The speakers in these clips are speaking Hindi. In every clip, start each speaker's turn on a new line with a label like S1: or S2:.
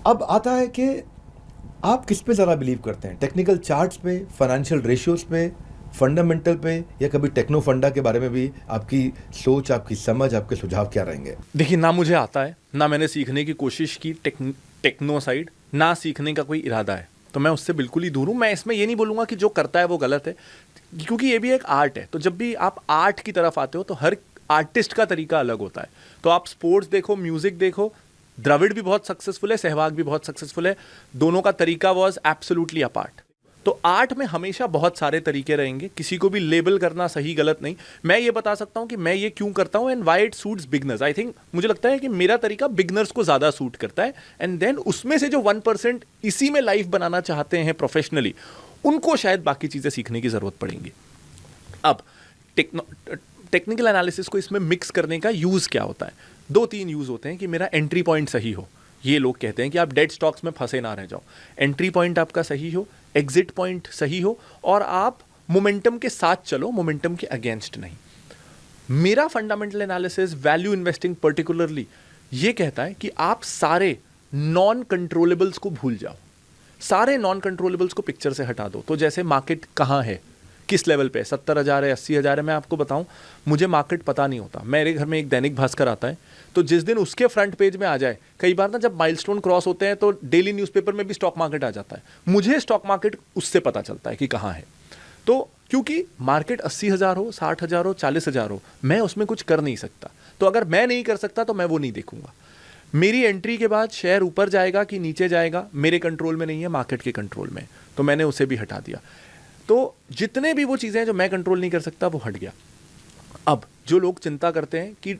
S1: अब आता है कि आप किस पे ज़्यादा बिलीव करते हैं, टेक्निकल चार्ट्स पे, फाइनेंशियल रेशियोज पे, फंडामेंटल पे, या कभी टेक्नो फंडा के बारे में भी आपकी सोच, आपकी समझ, आपके सुझाव क्या रहेंगे?
S2: देखिए, ना मुझे आता है, ना मैंने सीखने की कोशिश की टेक्नो साइड, ना सीखने का कोई इरादा है, तो मैं उससे बिल्कुल ही दूर हूँ। मैं इसमें ये नहीं बोलूँगा कि जो करता है वो गलत है, क्योंकि ये भी एक आर्ट है। तो जब भी आप आर्ट की तरफ आते हो तो हर आर्टिस्ट का तरीका अलग होता है। तो आप स्पोर्ट्स देखो, म्यूजिक देखो, द्रविड़ भी बहुत सक्सेसफुल है, सहवाग भी बहुत सक्सेसफुल है, दोनों का तरीका वॉज एब्सोल्युटली अपार्ट। तो आर्ट में हमेशा बहुत सारे तरीके रहेंगे, किसी को भी लेबल करना सही गलत नहीं। मैं ये बता सकता हूं कि मैं ये क्यों करता हूं and why it suits beginners. I think, मुझे लगता है कि मेरा तरीका बिगनर्स को ज्यादा सूट करता है, एंड देन उसमें से जो 1% इसी में लाइफ बनाना चाहते हैं प्रोफेशनली, उनको शायद बाकी चीजें सीखने की जरूरत पड़ेगी। अब टेक्निकल एनालिसिस को इसमें मिक्स करने का यूज क्या होता है? 2-3 यूज होते हैं कि मेरा एंट्री पॉइंट सही हो। ये लोग कहते हैं कि आप डेड स्टॉक्स में फंसे ना रह जाओ। एंट्री पॉइंट आपका सही हो, एग्जिट पॉइंट सही हो, और आप मोमेंटम के साथ चलो, मोमेंटम के अगेंस्ट नहीं। मेरा fundamental analysis, value investing particularly, ये कहता है कि आप सारे नॉन कंट्रोलेबल्स को भूल जाओ, सारे नॉन कंट्रोलेबल्स को पिक्चर से हटा दो। तो जैसे मार्केट कहाँ है, किस लेवल पे, 70,000 है, 80,000 है, मैं आपको बताऊं, मुझे मार्केट पता नहीं होता। मेरे घर में एक दैनिक भास्कर आता है, तो जिस दिन उसके फ्रंट पेज में आ जाए, कई बार ना जब माइलस्टोन क्रॉस होते हैं तो डेली न्यूज़पेपर में भी स्टॉक मार्केट आ जाता है, मुझे स्टॉक मार्केट उससे पता चलता है कि कहाँ है। तो क्योंकि मार्केट 80,000 हो, 60,000 हो, 40,000 हो, मैं उसमें कुछ कर नहीं सकता। तो अगर मैं नहीं कर सकता तो मैं वो नहीं देखूंगा। मेरी एंट्री के बाद शेयर ऊपर जाएगा कि नीचे जाएगा, मेरे कंट्रोल में नहीं है, मार्केट के कंट्रोल में, तो मैंने उसे भी हटा दिया। तो जितने भी वो चीज़ें हैं जो मैं कंट्रोल नहीं कर सकता, वो हट गया। अब जो लोग चिंता करते हैं कि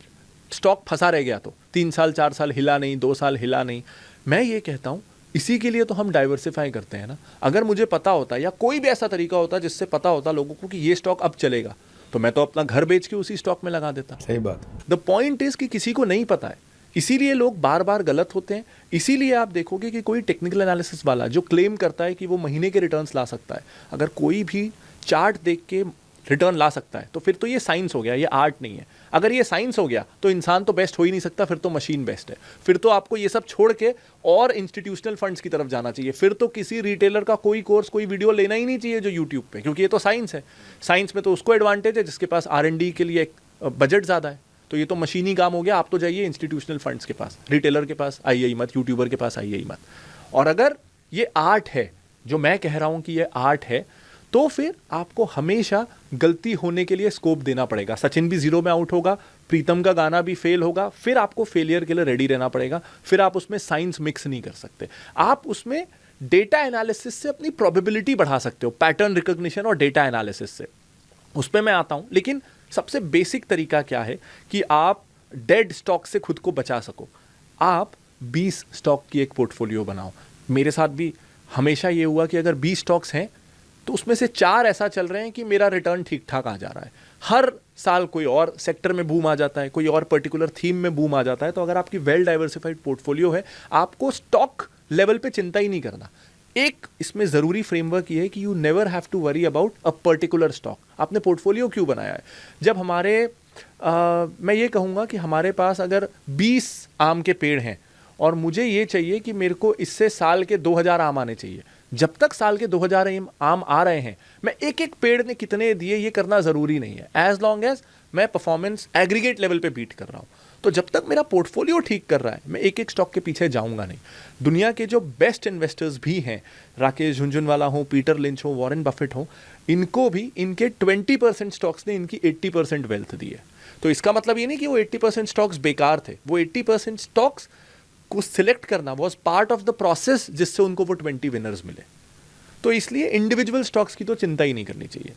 S2: स्टॉक फंसा रह गया, तो 3 साल 4 साल हिला नहीं, 2 साल हिला नहीं, मैं ये कहता हूं इसी के लिए तो हम डाइवर्सिफाई करते हैं ना। अगर मुझे पता होता, या कोई भी ऐसा तरीका होता जिससे पता होता लोगों को कि ये स्टॉक अब चलेगा, तो मैं तो अपना घर बेच के उसी स्टॉक में लगा देता।
S1: सही बात।
S2: द पॉइंट इज कि किसी को नहीं पता है, इसीलिए लोग बार बार गलत होते हैं। इसीलिए आप देखोगे कि कोई टेक्निकल एनालिसिस वाला जो क्लेम करता है कि वो महीने के रिटर्न्स ला सकता है, अगर कोई भी चार्ट देख के रिटर्न ला सकता है, तो फिर तो ये साइंस हो गया, ये आर्ट नहीं है। अगर ये साइंस हो गया तो इंसान तो बेस्ट हो ही नहीं सकता, फिर तो मशीन बेस्ट है। फिर तो आपको ये सब छोड़ के और इंस्टीट्यूशनल फंड्स की तरफ जाना चाहिए। फिर तो किसी रिटेलर का कोई कोर्स, कोई वीडियो लेना ही नहीं चाहिए जो यूट्यूब पे, क्योंकि ये तो साइंस है। साइंस में तो उसको एडवांटेज है जिसके पास R&D के लिए बजट ज़्यादा है। तो ये तो मशीनी काम हो गया। आप तो जाइए इंस्टीट्यूशनल फंड्स के पास, रिटेलर के पास आइए ही मत, यूट्यूबर के पास आइए ही मत। और अगर ये आर्ट है, जो मैं कह रहा हूं कि ये आर्ट है, तो फिर आपको हमेशा गलती होने के लिए स्कोप देना पड़ेगा। सचिन भी 0 में आउट होगा, प्रीतम का गाना भी फेल होगा, फिर आपको फेलियर के लिए रेडी रहना पड़ेगा। फिर आप उसमें साइंस मिक्स नहीं कर सकते, आप उसमें डेटा एनालिसिस से अपनी प्रोबेबिलिटी बढ़ा सकते हो, पैटर्न रिकॉग्निशन और डेटा एनालिसिस से। उस पर मैं आता हूं, लेकिन सबसे बेसिक तरीका क्या है कि आप डेड स्टॉक से खुद को बचा सको। आप 20 स्टॉक की एक पोर्टफोलियो बनाओ। मेरे साथ भी हमेशा ये हुआ कि अगर 20 स्टॉक्स हैं तो उसमें से 4 ऐसा चल रहे हैं कि मेरा रिटर्न ठीक ठाक आ जा रहा है। हर साल कोई और सेक्टर में बूम आ जाता है, कोई और पर्टिकुलर थीम में बूम आ जाता है। तो अगर आपकी वेल डाइवर्सिफाइड पोर्टफोलियो है, आपको स्टॉक लेवल पे चिंता ही नहीं करना। एक इसमें जरूरी फ्रेमवर्क ये है कि you never have to worry about a particular stock. आपने पोर्टफोलियो क्यों बनाया है? जब हमारे मैं ये कहूँगा कि हमारे पास अगर 20 आम के पेड़ हैं और मुझे ये चाहिए कि मेरे को इससे साल के 2000 आम आने चाहिए, जब तक साल के 2000 आम आ रहे हैं, मैं एक एक पेड़ ने कितने दिए ये करना जरूरी नहीं है, एज लॉन्ग एज मैं परफॉर्मेंस एग्रीगेट लेवल पे बीट कर रहा हूं। तो जब तक मेरा पोर्टफोलियो ठीक कर रहा है, मैं एक एक स्टॉक के पीछे जाऊंगा नहीं। दुनिया के जो बेस्ट इन्वेस्टर्स भी हैं, राकेश झुनझुनवाला हो, पीटर लिंच हो, वॉरेन बफेट हो, इनको भी इनके 20% स्टॉक्स ने इनकी 80% वेल्थ दी है। तो इसका मतलब ये नहीं कि वो 80% स्टॉक्स बेकार थे, वो 80% स्टॉक्स को सिलेक्ट करना was part of the process जिससे उनको वो 20 विनर्स मिले। तो इसलिए इंडिविजुअल स्टॉक्स की तो चिंता ही नहीं करनी चाहिए।